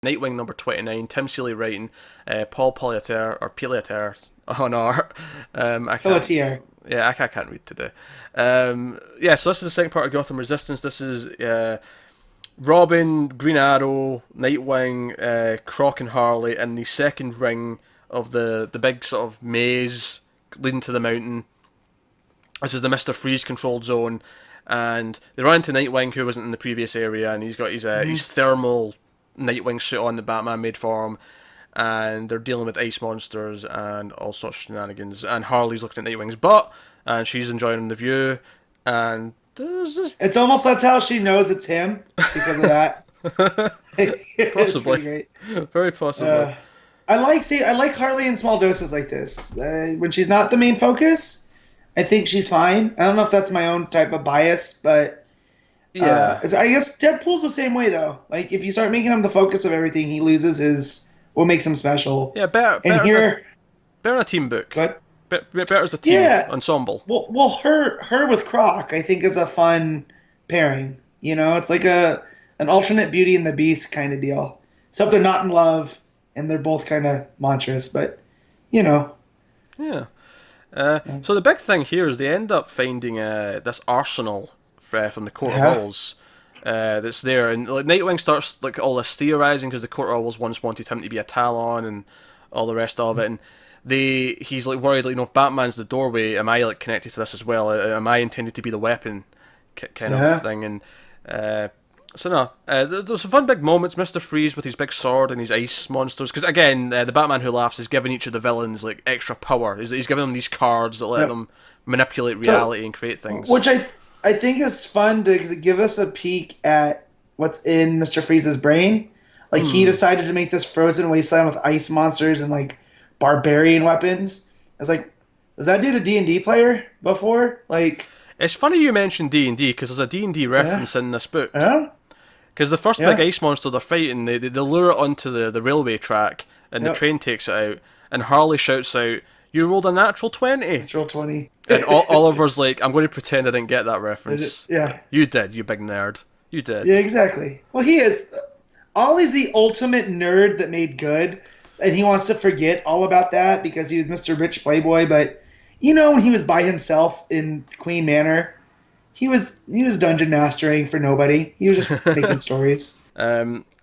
Nightwing number 29, Tim Seeley writing, Paul Piliater on art. I can't. Pelletier. Yeah, I can't read today. Yeah, so this is the second part of Gotham Resistance. This is Robin, Green Arrow, Nightwing, Croc and Harley in the second ring of the big sort of maze leading to the mountain. This is the Mr. Freeze controlled zone, and they run into Nightwing, who wasn't in the previous area, and he's got his thermal Nightwing suit on that Batman made for him, and they're dealing with ice monsters and all sorts of shenanigans. And Harley's looking at Nightwing's butt, and she's enjoying the view, and there's this It's almost that's how she knows it's him because of that. It's pretty possibly, great. very possibly. I like Harley in small doses like this. When she's not the main focus, I think she's fine. I don't know if that's my own type of bias, but Yeah, I guess Deadpool's the same way though. Like if you start making him the focus of everything, he loses his what makes him special. yeah, better, And better, here, better in a team book. but Better as a team yeah, ensemble. her with Croc, I think is a fun pairing. You know, it's like an alternate Beauty and the Beast kind of deal. Except they're not in love, and they're both kind of monstrous, but you know. Yeah. So the big thing here is they end up finding this arsenal from the Court of Yeah. Owls that's there, and like, Nightwing starts like all this theorizing because the Court of Owls once wanted him to be a Talon and all the rest of it, and he's like worried, like, if Batman's the doorway, am I like connected to this as well? Am I intended to be the weapon, kind Yeah. of thing? And so no, there's some fun big moments. Mr. Freeze with his big sword and his ice monsters. Because again, the Batman Who Laughs is giving each of the villains like extra power. He's giving them these cards that let Yep. them manipulate So, reality and create things. which I think is fun to give us a peek at what's in Mr. Freeze's brain. Like he decided to make this frozen wasteland with ice monsters and like barbarian weapons. I was like, was that dude a D&D player before? Like, It's funny you mentioned D&D because there's a D&D reference in this book. yeah, Because the first Yeah. big ice monster they're fighting, they lure it onto the railway track, and the Yep. train takes it out, and Harley shouts out, "You rolled a natural 20!" it's roll 20. And Oliver's like, "I'm going to pretend I didn't get that reference." Yeah. You did, you big nerd. You did. Yeah, exactly. Well, he is. Ollie's the ultimate nerd that made good, and he wants to forget all about that because he was Mr. Rich Playboy. But you know, when he was by himself in Queen Manor, he was dungeon mastering for nobody. He was just making stories.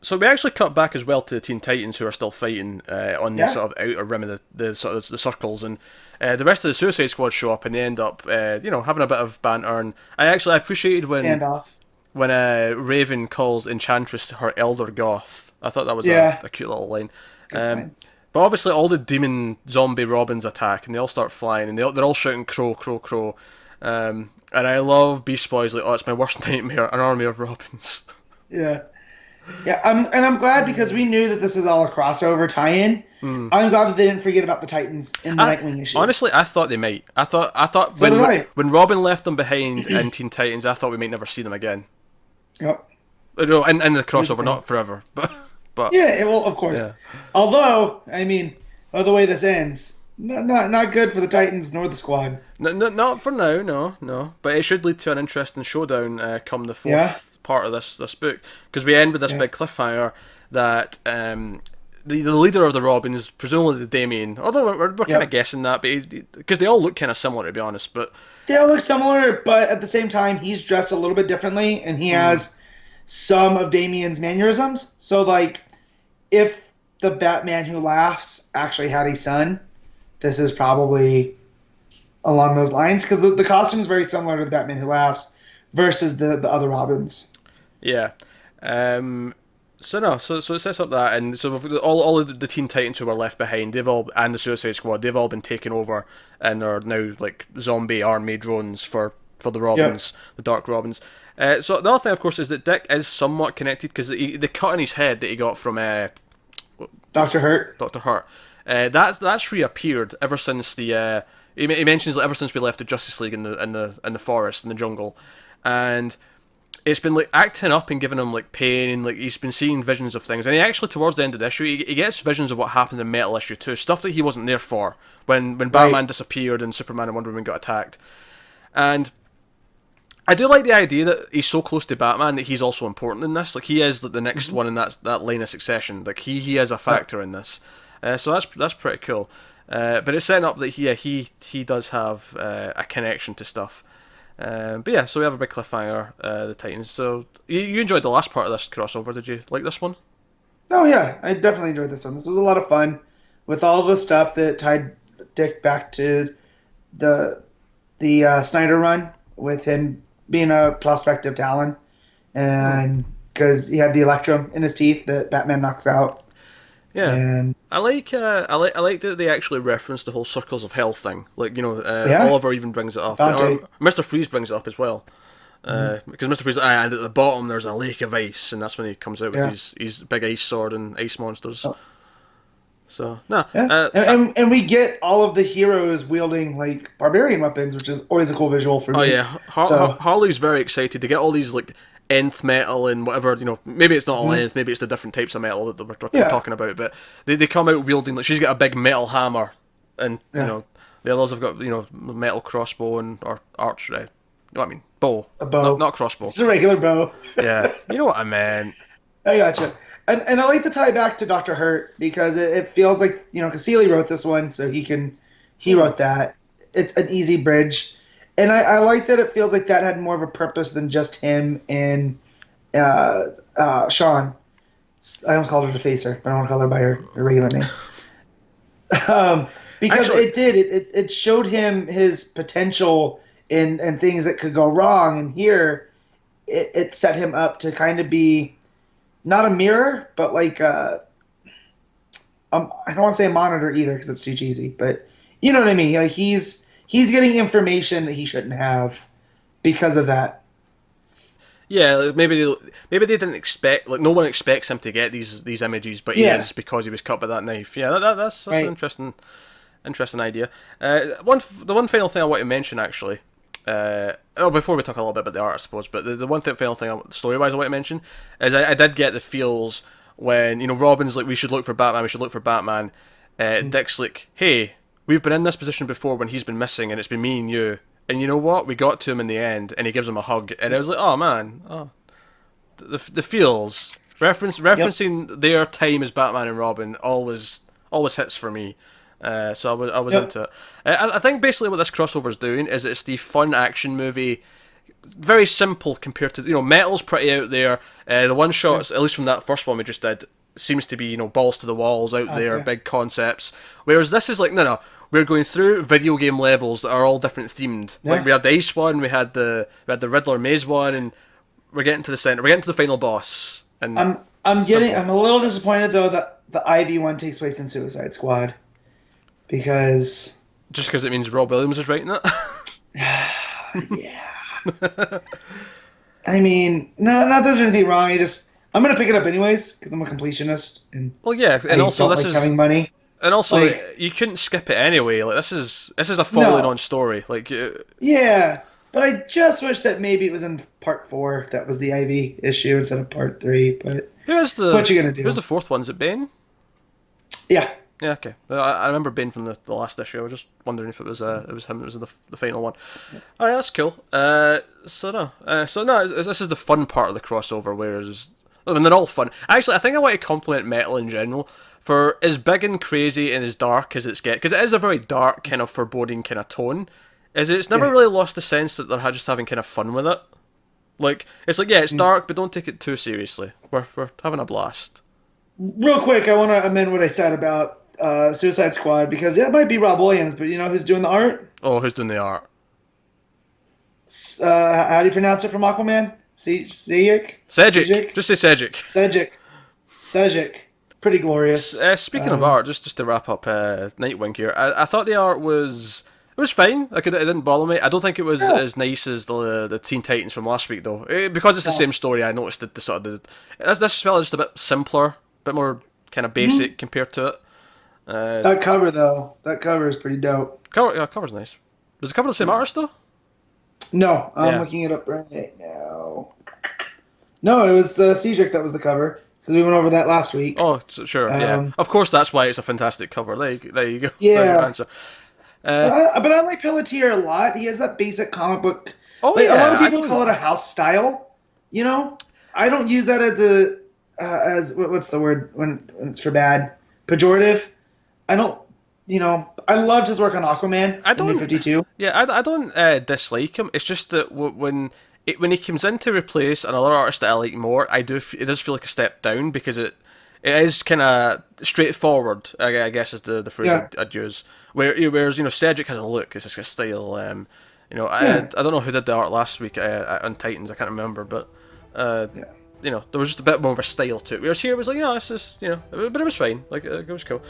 So we actually cut back as well to the Teen Titans, who are still fighting on the Yeah. sort of outer rim of the sort of the circles, and the rest of the Suicide Squad show up, and they end up having a bit of banter. And I appreciated Standoff. when Raven calls Enchantress her elder goth. I thought that was Yeah. a cute little line. line. But obviously all the demon zombie Robins attack, and they all start flying, and they're all shouting crow, crow, crow. And I love Beast Boy's like, "Oh, it's my worst nightmare, an army of Robins." Yeah. Yeah, I'm glad because we knew that this is all a crossover tie-in. I'm glad that they didn't forget about the Titans in the Nightwing issue. Honestly, I thought they might. I thought So did I. when Robin left them behind in Teen Titans, I thought we might never see them again. Yep. No, in the crossover, same. not forever, but Yeah, well, of course. Yeah. Although, I mean, the way this ends, not good for the Titans nor the squad. Not for now, no. But it should lead to an interesting showdown come the fourth Yeah. part of this book, because we end with this big cliffhanger that the leader of the Robins, presumably the Damien, although we're kind of guessing that, but because they all look kind of similar, to be honest, but They all look similar, but at the same time, he's dressed a little bit differently, and he has some of Damien's mannerisms. So, like, if the Batman Who Laughs actually had a son, this is probably along those lines, because the costume is very similar to the Batman Who Laughs versus the other Robins. yeah. So it sets up that, and so we've, all of the Teen Titans who were left behind, and the Suicide Squad, they've all been taken over and are now like zombie army drones for the Robins, the Dark Robins. So the other thing, of course, is that Dick is somewhat connected because the cut in his head that he got from Dr. Hurt. Dr. Hurt, that's reappeared ever since the he mentions like, ever since we left the Justice League in the forest in the jungle, and it's been like acting up and giving him like pain, and like he's been seeing visions of things, and he actually towards the end of the issue he gets visions of what happened in Metal issue 2, stuff that he wasn't there for when Batman disappeared and Superman and Wonder Woman got attacked. And I do like the idea that he's so close to Batman that he's also important in this. Like, he is like the next one in that line of succession. Like, he is a factor in this. So that's pretty cool. But it's setting up that he does have a connection to stuff. But yeah, so we have a big cliffhanger, the Titans. So you enjoyed the last part of this crossover, did you? Like this one? Oh yeah, I definitely enjoyed this one. This was a lot of fun with all the stuff that tied Dick back to the Snyder run with him being a prospective Talon, and because he had the Electrum in his teeth that Batman knocks out. Yeah, and I like that they actually reference the whole Circles of Hell thing. Like, you know, Oliver even brings it up. Or Mr. Freeze brings it up as well. Because Mr. Freeze, and at the bottom there's a lake of ice, and that's when he comes out with his big ice sword and ice monsters. Oh. So no, and we get all of the heroes wielding like barbarian weapons, which is always a cool visual for me. Oh yeah, Harley's very excited to get all these like nth metal and whatever, you know, maybe it's not all nth, maybe it's the different types of metal that we're talking about, but they come out wielding, like, she's got a big metal hammer, and you know, the others have got, you know, metal crossbow and or archery. You know what I mean? Bow. A bow. Not crossbow. It's a regular bow. Yeah, you know what I meant. I gotcha. And I like to tie back to Dr. Hurt because it feels like, you know, Cassili wrote this one, so he wrote that. It's an easy bridge. And I like that it feels like that had more of a purpose than just him and Sean. I almost called her the Facer, but I don't want to call her by her regular name. Because actually, it showed him his potential in things that could go wrong. And here, it set him up to kind of be not a mirror, but like I don't want to say a monitor either because it's too cheesy. But you know what I mean? Like he's getting information that he shouldn't have because of that. Yeah, maybe they didn't expect, like, no one expects him to get these images, but he is because he was cut by that knife. Yeah, that's right. An interesting idea. The one final thing I want to mention, actually, before we talk a little bit about the art, I suppose, but the one final thing story-wise I want to mention is I did get the feels when, you know, Robin's like, we should look for Batman. Dick's like, hey, we've been in this position before when he's been missing, and it's been me and you. And you know what? We got to him in the end, and he gives him a hug. And I was like, oh, man. Oh. The feels. Referencing their time as Batman and Robin always hits for me. So I was into it. I think basically what this crossover is doing is it's the fun action movie. Very simple compared to, you know, metal's pretty out there. The one shots, at least from that first one we just did, seems to be, you know, balls to the walls out there, big concepts. Whereas this is like, no. We're going through video game levels that are all different themed. Yeah. Like we had the Ice one, we had the Riddler Maze one, and we're getting to the center. We're getting to the final boss. And I'm a little disappointed though that the Ivy one takes place in Suicide Squad, because it means Rob Williams is writing it. Yeah. I mean, not there's anything wrong. I'm gonna pick it up anyways because I'm a completionist. And also this is having money. And also, like, you couldn't skip it anyway. Like this is a following on story. Like yeah, but I just wish that maybe it was in part 4 that was the Ivy issue instead of part 3. But what you gonna do? Who's the fourth one? Is it Bane? Yeah. Yeah. Okay. I remember Bane from the last issue. I was just wondering if it was him. It was the final one. Yeah. All right, that's cool. So this is the fun part of the crossover, whereas they're all fun. Actually, I think I want to compliment Metal in general. For as big and crazy and as dark as it's because it is a very dark, kind of foreboding kind of tone, it's never really lost the sense that they're just having kind of fun with it. Like, it's like, yeah, it's dark, but don't take it too seriously. We're having a blast. Real quick, I want to amend what I said about Suicide Squad, because it might be Rob Williams, but you know who's doing the art? Oh, who's doing the art? How do you pronounce it from Aquaman? Sejic? Just say Sejic. Sejic. Pretty glorious. Speaking of art, just to wrap up Nightwing here, I thought the art was fine. It didn't bother me. I don't think it was as nice as the Teen Titans from last week though. Because it's the same story, I noticed this felt just a bit simpler, a bit more kind of basic compared to it. That cover is pretty dope. Cover's nice. Was the cover the same artist though? No, I'm looking it up right now. No, it was Sejic that was the cover. Because we went over that last week. Oh, sure, yeah. Of course, that's why it's a fantastic cover. There you go. Yeah. There's your answer. But I like Pelletier a lot. He has that basic comic book Oh Like, a lot of yeah, I people call it don't. a house style. You know, I don't use that as a what's the word when it's for bad, pejorative. I don't. You know, I loved his work on Aquaman I in New don't. 52. Yeah, I don't dislike him. It's just that when he comes in to replace another artist that I like more, it does feel like a step down because it is kind of straightforward. I guess is the phrase Yeah, I'd use. Whereas Cedric has a look, it's just a style. I yeah, don't know who did the art last week on Titans. I can't remember, but uh, yeah. there was just a bit more of a style to it. Whereas here it was like, this is but it was fine. Like it was cool.